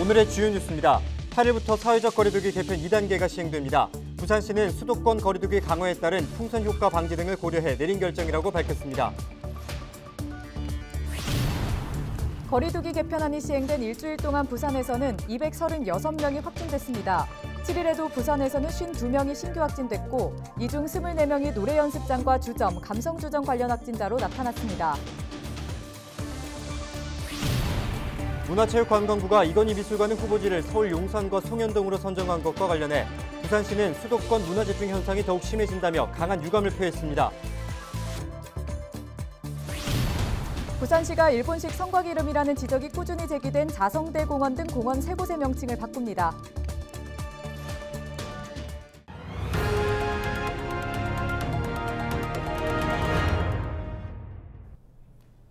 오늘의 주요 뉴스입니다. 8일부터 사회적 거리두기 개편 2단계가 시행됩니다. 부산시는 수도권 거리두기 강화에 따른 풍선 효과 방지 등을 고려해 내린 결정이라고 밝혔습니다. 거리두기 개편안이 시행된 일주일 동안 부산에서는 236명이 확진됐습니다. 7일에도 부산에서는 52명이 신규 확진됐고 이 중 24명이 노래 연습장과 주점, 감성주점 관련 확진자로 나타났습니다. 문화체육관광부가 이건희 미술관의 후보지를 서울 용산과 송현동으로 선정한 것과 관련해 부산시는 수도권 문화집중 현상이 더욱 심해진다며 강한 유감을 표했습니다. 부산시가 일본식 성곽 이름이라는 지적이 꾸준히 제기된 자성대 공원 등 공원 3곳의 명칭을 바꿉니다.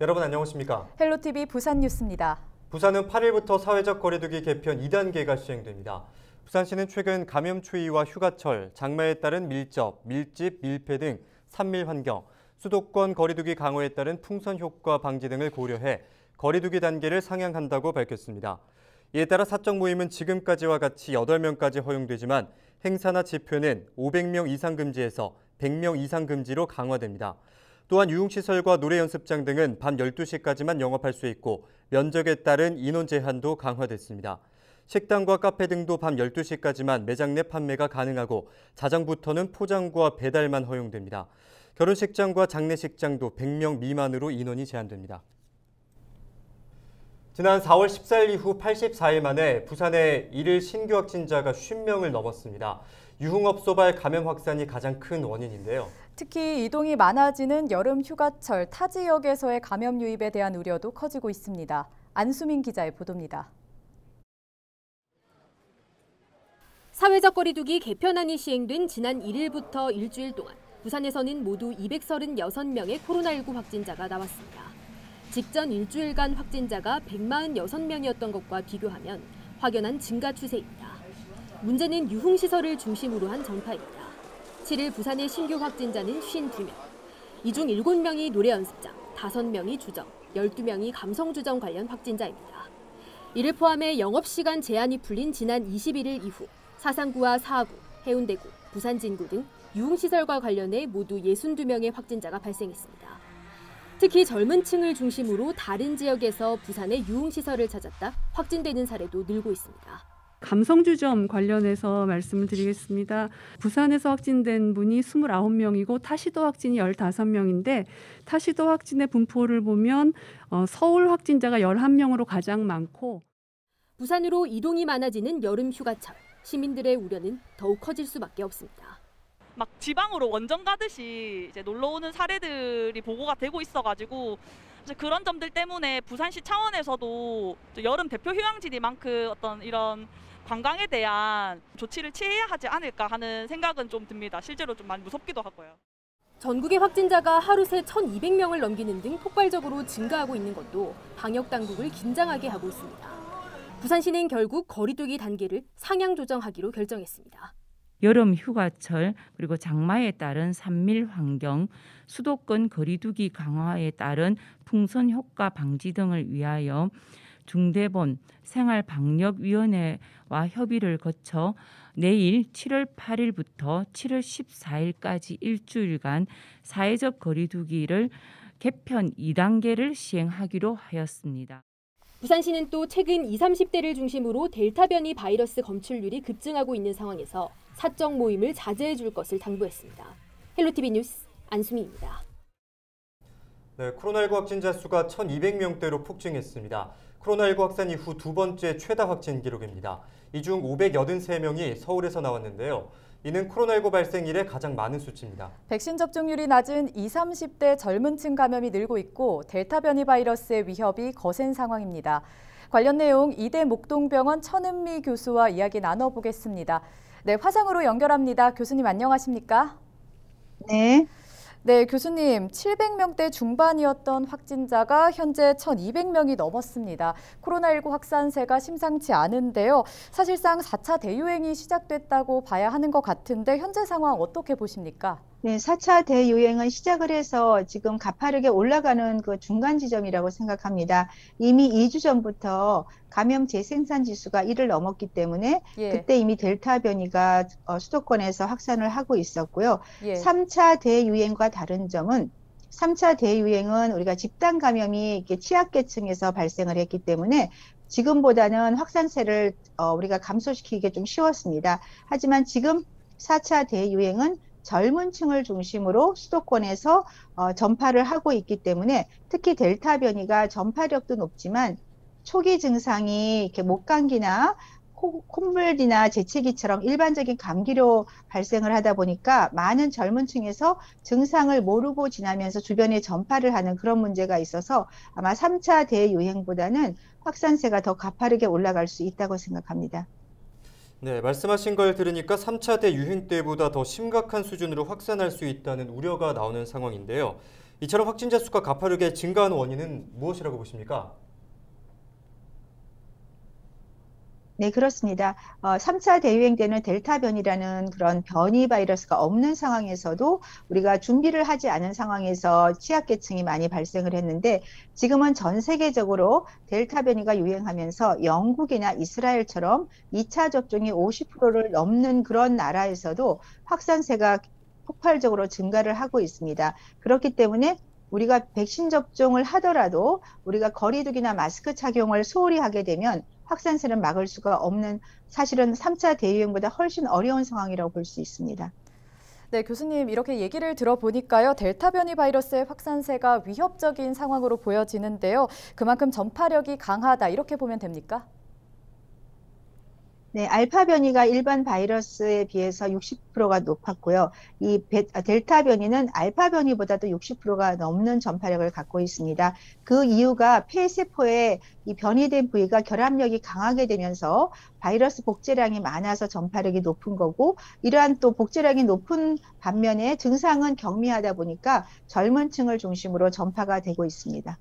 여러분 안녕하십니까? 헬로티비 부산 뉴스입니다. 부산은 8일부터 사회적 거리두기 개편 2단계가 시행됩니다. 부산시는 최근 감염 추이와 휴가철, 장마에 따른 밀접, 밀집, 밀폐 등 산밀 환경, 수도권 거리두기 강화에 따른 풍선 효과 방지 등을 고려해 거리두기 단계를 상향한다고 밝혔습니다. 이에 따라 사적 모임은 지금까지와 같이 8명까지 허용되지만 행사나 집회는 500명 이상 금지에서 100명 이상 금지로 강화됩니다. 또한 유흥시설과 노래 연습장 등은 밤 12시까지만 영업할 수 있고 면적에 따른 인원 제한도 강화됐습니다. 식당과 카페 등도 밤 12시까지만 매장 내 판매가 가능하고 자정부터는 포장과 배달만 허용됩니다. 결혼식장과 장례식장도 100명 미만으로 인원이 제한됩니다. 지난 4월 14일 이후 84일 만에 부산의 일일 신규 확진자가 50명을 넘었습니다. 유흥업소발 감염 확산이 가장 큰 원인인데요. 특히 이동이 많아지는 여름 휴가철 타 지역에서의 감염 유입에 대한 우려도 커지고 있습니다. 안수민 기자의 보도입니다. 사회적 거리두기 개편안이 시행된 지난 1일부터 일주일 동안 부산에서는 모두 236명의 코로나19 확진자가 나왔습니다. 직전 일주일간 확진자가 146명이었던 것과 비교하면 확연한 증가 추세입니다. 문제는 유흥시설을 중심으로 한 전파입니다. 7일 부산의 신규 확진자는 52명. 이 중 7명이 노래 연습장, 5명이 주점, 12명이 감성주점 관련 확진자입니다. 이를 포함해 영업시간 제한이 풀린 지난 21일 이후 사상구와 사하구, 해운대구, 부산 진구 등 유흥시설과 관련해 모두 62명의 확진자가 발생했습니다. 특히 젊은 층을 중심으로 다른 지역에서 부산의 유흥시설을 찾았다 확진되는 사례도 늘고 있습니다. 감성주점 관련해서 말씀을 드리겠습니다. 부산에서 확진된 분이 29명이고 타시도 확진이 15명인데 타시도 확진의 분포를 보면 서울 확진자가 11명으로 가장 많고 부산으로 이동이 많아지는 여름 휴가철, 시민들의 우려는 더욱 커질 수밖에 없습니다. 막 지방으로 원정 가듯이 이제 놀러 오는 사례들이 보고가 되고 있어가지고 이제 그런 점들 때문에 부산시 차원에서도 여름 대표 휴양지니만큼 어떤 이런 관광에 대한 조치를 취해야 하지 않을까 하는 생각은 좀 듭니다. 실제로 좀 많이 무섭기도 하고요. 전국의 확진자가 하루 새 1,200명을 넘기는 등 폭발적으로 증가하고 있는 것도 방역 당국을 긴장하게 하고 있습니다. 부산시는 결국 거리두기 단계를 상향 조정하기로 결정했습니다. 여름 휴가철 그리고 장마에 따른 산밀 환경, 수도권 거리두기 강화에 따른 풍선 효과 방지 등을 위하여 중대본 생활방역위원회와 협의를 거쳐 내일 7월 8일부터 7월 14일까지 일주일간 사회적 거리두기를 개편 2단계를 시행하기로 하였습니다. 부산시는 또 최근 20, 30대를 중심으로 델타 변이 바이러스 검출률이 급증하고 있는 상황에서 사적 모임을 자제해 줄 것을 당부했습니다. 헬로티비 뉴스 안수미입니다. 네, 코로나19 확진자 수가 1,200명대로 폭증했습니다. 코로나19 확산 이후 두 번째 최다 확진 기록입니다. 이 중 583명이 서울에서 나왔는데요. 이는 코로나19 발생 이래 가장 많은 수치입니다. 백신 접종률이 낮은 20, 30대 젊은 층 감염이 늘고 있고 델타 변이 바이러스의 위협이 거센 상황입니다. 관련 내용 이대 목동병원 천은미 교수와 이야기 나눠보겠습니다. 네, 화상으로 연결합니다. 교수님 안녕하십니까? 네. 네, 교수님, 700명대 중반이었던 확진자가 현재 1,200명이 넘었습니다. 코로나19 확산세가 심상치 않은데요. 사실상 4차 대유행이 시작됐다고 봐야 하는 것 같은데 현재 상황 어떻게 보십니까? 네, 4차 대유행은 시작을 해서 지금 가파르게 올라가는 그 중간 지점이라고 생각합니다. 이미 2주 전부터 감염 재생산 지수가 1을 넘었기 때문에 예. 그때 이미 델타 변이가 수도권에서 확산을 하고 있었고요. 예. 3차 대유행과 다른 점은 3차 대유행은 우리가 집단 감염이 이렇게 취약계층에서 발생을 했기 때문에 지금보다는 확산세를 우리가 감소시키기 좀 쉬웠습니다. 하지만 지금 4차 대유행은 젊은 층을 중심으로 수도권에서 전파를 하고 있기 때문에 특히 델타 변이가 전파력도 높지만 초기 증상이 이렇게 목감기나 콧물이나 재채기처럼 일반적인 감기로 발생을 하다 보니까 많은 젊은 층에서 증상을 모르고 지나면서 주변에 전파를 하는 그런 문제가 있어서 아마 3차 대유행보다는 확산세가 더 가파르게 올라갈 수 있다고 생각합니다. 네, 말씀하신 걸 들으니까 3차 대유행 때보다 더 심각한 수준으로 확산할 수 있다는 우려가 나오는 상황인데요. 이처럼 확진자 수가 가파르게 증가한 원인은 무엇이라고 보십니까? 네, 그렇습니다. 3차 대유행 때는 델타 변이라는 그런 변이 바이러스가 없는 상황에서도 우리가 준비를 하지 않은 상황에서 취약계층이 많이 발생을 했는데 지금은 전 세계적으로 델타 변이가 유행하면서 영국이나 이스라엘처럼 2차 접종이 50%를 넘는 그런 나라에서도 확산세가 폭발적으로 증가를 하고 있습니다. 그렇기 때문에 우리가 백신 접종을 하더라도 우리가 거리두기나 마스크 착용을 소홀히 하게 되면 확산세는 막을 수가 없는 사실은 3차 대유행보다 훨씬 어려운 상황이라고 볼 수 있습니다. 네, 교수님 이렇게 얘기를 들어보니까요. 델타 변이 바이러스의 확산세가 위협적인 상황으로 보여지는데요. 그만큼 전파력이 강하다 이렇게 보면 됩니까? 네, 알파 변이가 일반 바이러스에 비해서 60%가 높았고요. 이 델타 변이는 알파 변이보다도 60%가 넘는 전파력을 갖고 있습니다. 그 이유가 폐세포에 이 변이된 부위가 결합력이 강하게 되면서 바이러스 복제량이 많아서 전파력이 높은 거고 이러한 또 복제량이 높은 반면에 증상은 경미하다 보니까 젊은 층을 중심으로 전파가 되고 있습니다.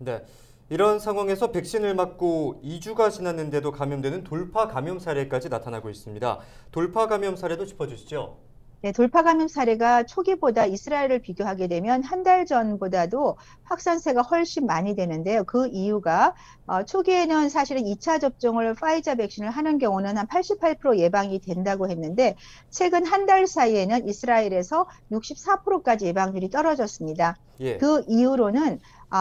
네. 이런 상황에서 백신을 맞고 2주가 지났는데도 감염되는 돌파 감염 사례까지 나타나고 있습니다. 돌파 감염 사례도 짚어주시죠. 네, 돌파 감염 사례가 초기보다 이스라엘을 비교하게 되면 한 달 전보다도 확산세가 훨씬 많이 되는데요. 그 이유가 초기에는 사실은 2차 접종을 파이자 백신을 하는 경우는 한 88% 예방이 된다고 했는데 최근 한 달 사이에는 이스라엘에서 64%까지 예방률이 떨어졌습니다. 예. 그 이유로는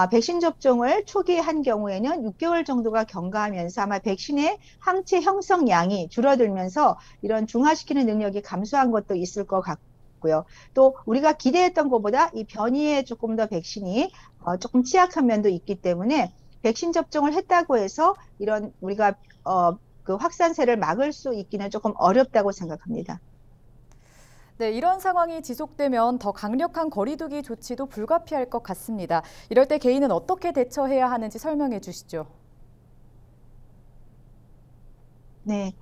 백신 접종을 초기에 한 경우에는 6개월 정도가 경과하면서 아마 백신의 항체 형성량이 줄어들면서 이런 중화시키는 능력이 감소한 것도 있을 것 같고요. 또 우리가 기대했던 것보다 이 변이에 조금 더 백신이 조금 취약한 면도 있기 때문에 백신 접종을 했다고 해서 이런 우리가 그 확산세를 막을 수 있기는 조금 어렵다고 생각합니다. 네, 이런 상황이 지속되면 더 강력한 거리두기 조치도 불가피할 것 같습니다. 이럴 때 개인은 어떻게 대처해야 하는지 설명해 주시죠. 네.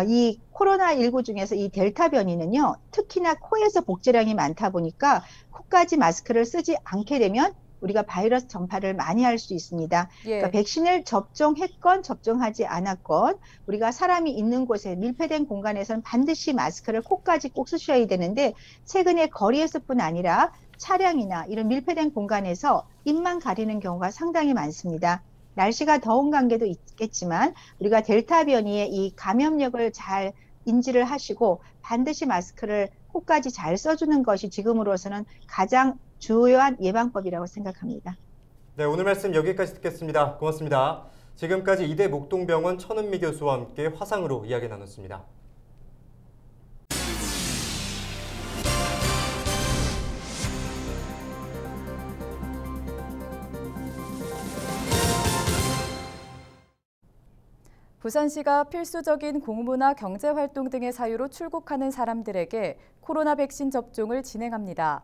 이 코로나19 중에서 이 델타 변이는요, 특히나 코에서 복제량이 많다 보니까 코까지 마스크를 쓰지 않게 되면 우리가 바이러스 전파를 많이 할 수 있습니다. 예. 그러니까 백신을 접종했건 접종하지 않았건 우리가 사람이 있는 곳에 밀폐된 공간에서는 반드시 마스크를 코까지 꼭 쓰셔야 되는데 최근에 거리에서뿐 아니라 차량이나 이런 밀폐된 공간에서 입만 가리는 경우가 상당히 많습니다. 날씨가 더운 관계도 있겠지만 우리가 델타 변이의 이 감염력을 잘 인지를 하시고 반드시 마스크를 코까지 잘 써주는 것이 지금으로서는 가장 주요한 예방법이라고 생각합니다. 네, 오늘 말씀 여기까지 듣겠습니다. 고맙습니다. 지금까지 이대 목동병원 천은미 교수와 함께 화상으로 이야기 나눴습니다. 부산시가 필수적인 공무나 경제활동 등의 사유로 출국하는 사람들에게 코로나 백신 접종을 진행합니다.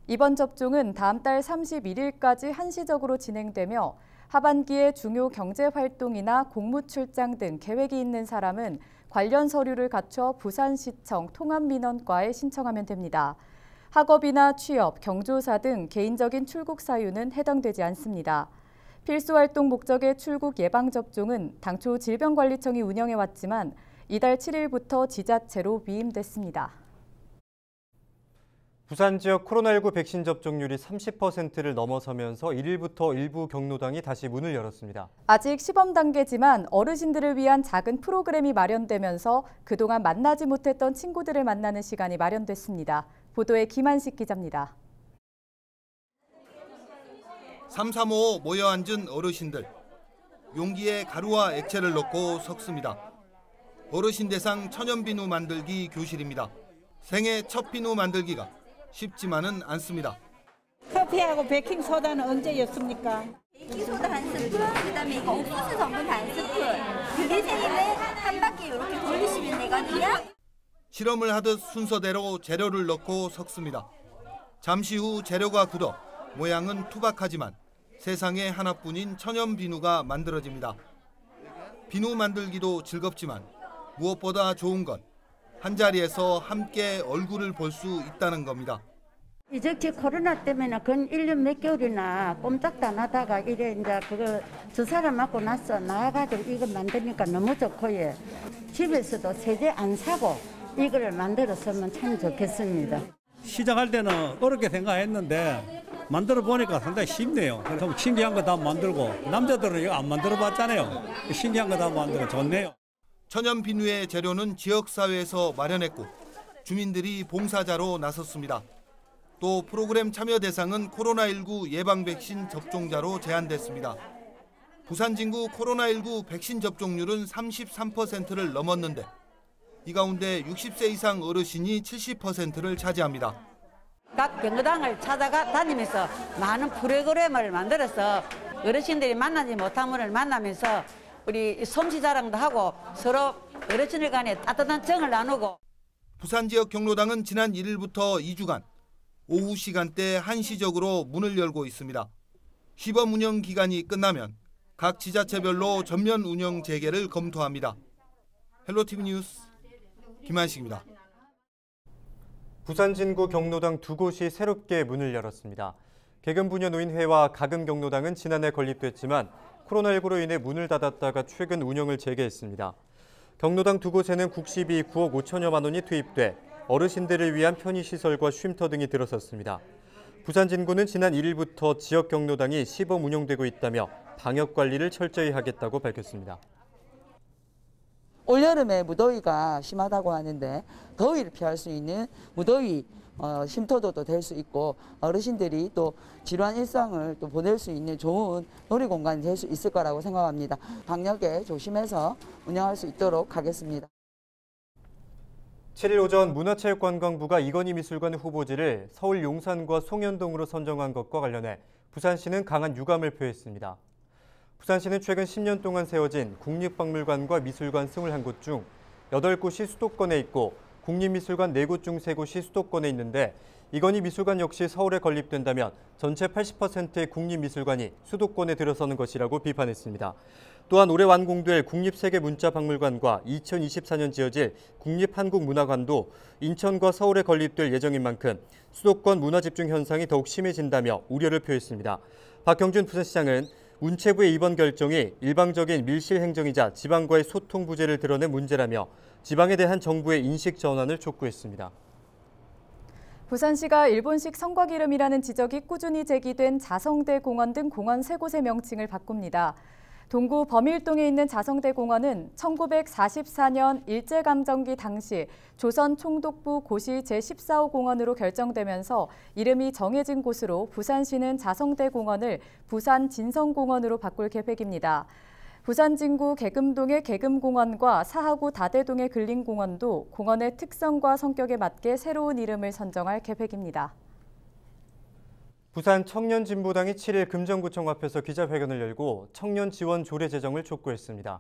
이번 접종은 다음 달 31일까지 한시적으로 진행되며 하반기에 중요 경제활동이나 공무 출장 등 계획이 있는 사람은 관련 서류를 갖춰 부산시청 통합민원과에 신청하면 됩니다. 학업이나 취업, 경조사 등 개인적인 출국 사유는 해당되지 않습니다. 필수활동 목적의 출국 예방접종은 당초 질병관리청이 운영해왔지만 이달 7일부터 지자체로 위임됐습니다. 부산 지역 코로나19 백신 접종률이 30%를 넘어서면서 1일부터 일부 경로당이 다시 문을 열었습니다. 아직 시범 단계지만 어르신들을 위한 작은 프로그램이 마련되면서 그동안 만나지 못했던 친구들을 만나는 시간이 마련됐습니다. 보도에 김한식 기자입니다. 335 모여 앉은 어르신들. 용기에 가루와 액체를 넣고 섞습니다. 어르신 대상 천연비누 만들기 교실입니다. 생애 첫 비누 만들기가 쉽지만은 않습니다. 커피하고 베킹소다는 언제였습니까? 베이킹소다 한 스푼, 그다음에 이거 옥수수 성분 한 스푼, 글리세린을 한 바퀴 이렇게 돌리시면 되거든요. 실험을 하듯 순서대로 재료를 넣고 섞습니다. 잠시 후 재료가 굳어 모양은 투박하지만 세상에 하나뿐인 천연 비누가 만들어집니다. 비누 만들기도 즐겁지만 무엇보다 좋은 건 한자리에서 함께 얼굴을 볼 수 있다는 겁니다. 이제 코로나 때문에 근 1년 몇 개월이나 꼼짝도 안 하다가 이래 이제 그거 저 사람 맞고 나서 나와가지고 이거 만드니까 너무 좋고 예. 집에서도 세제 안 사고 이걸 만들었으면 참 좋겠습니다. 시작할 때는 어렵게 생각했는데 만들어 보니까 상당히 쉽네요. 좀 신기한 거 다 만들고 남자들은 이거 안 만들어 봤잖아요. 신기한 거 다 만들어 좋네요. 천연 비누의 재료는 지역사회에서 마련했고 주민들이 봉사자로 나섰습니다. 또 프로그램 참여 대상은 코로나19 예방 백신 접종자로 제한됐습니다. 부산 진구 코로나19 백신 접종률은 33%를 넘었는데 이 가운데 60세 이상 어르신이 70%를 차지합니다. 각 경로당을 찾아가 다니면서 많은 프로그램을 만들어서 어르신들이 만나지 못한 분을 만나면서 우리 솜씨 자랑도 하고 서로 어르신들 간에 따뜻한 정을 나누고. 부산 지역 경로당은 지난 1일부터 2주간 오후 시간대 한시적으로 문을 열고 있습니다. 시범 운영 기간이 끝나면 각 지자체별로 전면 운영 재개를 검토합니다. 헬로티비 뉴스 김한식입니다. 부산 진구 경로당 두 곳이 새롭게 문을 열었습니다. 개금부녀노인회와 가금경로당은 지난해 건립됐지만 코로나19로 인해 문을 닫았다가 최근 운영을 재개했습니다. 경로당 두 곳에는 국시비 9억 5천여만 원이 투입돼 어르신들을 위한 편의시설과 쉼터 등이 들어섰습니다. 부산 진구는 지난 1일부터 지역 경로당이 시범 운영되고 있다며 방역 관리를 철저히 하겠다고 밝혔습니다. 올여름에 무더위가 심하다고 하는데 더위를 피할 수 있는 무더위 쉼터도 될 수 있고 어르신들이 또 지루한 일상을 또 보낼 수 있는 좋은 놀이공간이 될 수 있을 거라고 생각합니다. 방역에 조심해서 운영할 수 있도록 하겠습니다. 7일 오전 문화체육관광부가 이건희 미술관 후보지를 서울 용산과 송현동으로 선정한 것과 관련해 부산시는 강한 유감을 표했습니다. 부산시는 최근 10년 동안 세워진 국립박물관과 미술관 21곳 중 8곳이 수도권에 있고 국립미술관 4곳 중 3곳이 수도권에 있는데 이건희 미술관 역시 서울에 건립된다면 전체 80%의 국립미술관이 수도권에 들어서는 것이라고 비판했습니다. 또한 올해 완공될 국립세계문자박물관과 2024년 지어질 국립한국문화관도 인천과 서울에 건립될 예정인 만큼 수도권 문화집중 현상이 더욱 심해진다며 우려를 표했습니다. 박형준 부산시장은 문체부의 이번 결정이 일방적인 밀실 행정이자 지방과의 소통 부재를 드러낸 문제라며 지방에 대한 정부의 인식 전환을 촉구했습니다. 부산시가 일본식 성곽 이름이라는 지적이 꾸준히 제기된 자성대 공원 등 공원 3곳의 명칭을 바꿉니다. 동구 범일동에 있는 자성대 공원은 1944년 일제감정기 당시 조선 총독부 고시 제14호 공원으로 결정되면서 이름이 정해진 곳으로 부산시는 자성대 공원을 부산 진성공원으로 바꿀 계획입니다. 부산 진구 개금동의 개금공원과 사하구 다대동의 근린공원도 공원의 특성과 성격에 맞게 새로운 이름을 선정할 계획입니다. 부산 청년진보당이 7일 금정구청 앞에서 기자회견을 열고 청년 지원 조례 제정을 촉구했습니다.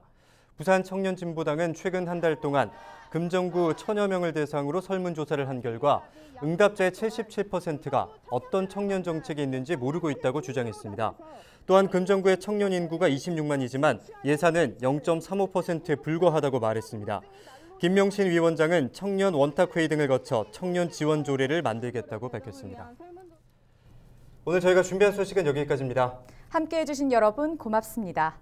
부산 청년진보당은 최근 한 달 동안 금정구 천여 명을 대상으로 설문조사를 한 결과 응답자의 77%가 어떤 청년 정책이 있는지 모르고 있다고 주장했습니다. 또한 금정구의 청년 인구가 26만이지만 예산은 0.35%에 불과하다고 말했습니다. 김명신 위원장은 청년 원탁회의 등을 거쳐 청년 지원 조례를 만들겠다고 밝혔습니다. 오늘 저희가 준비한 소식은 여기까지입니다. 함께해 주신 여러분 고맙습니다.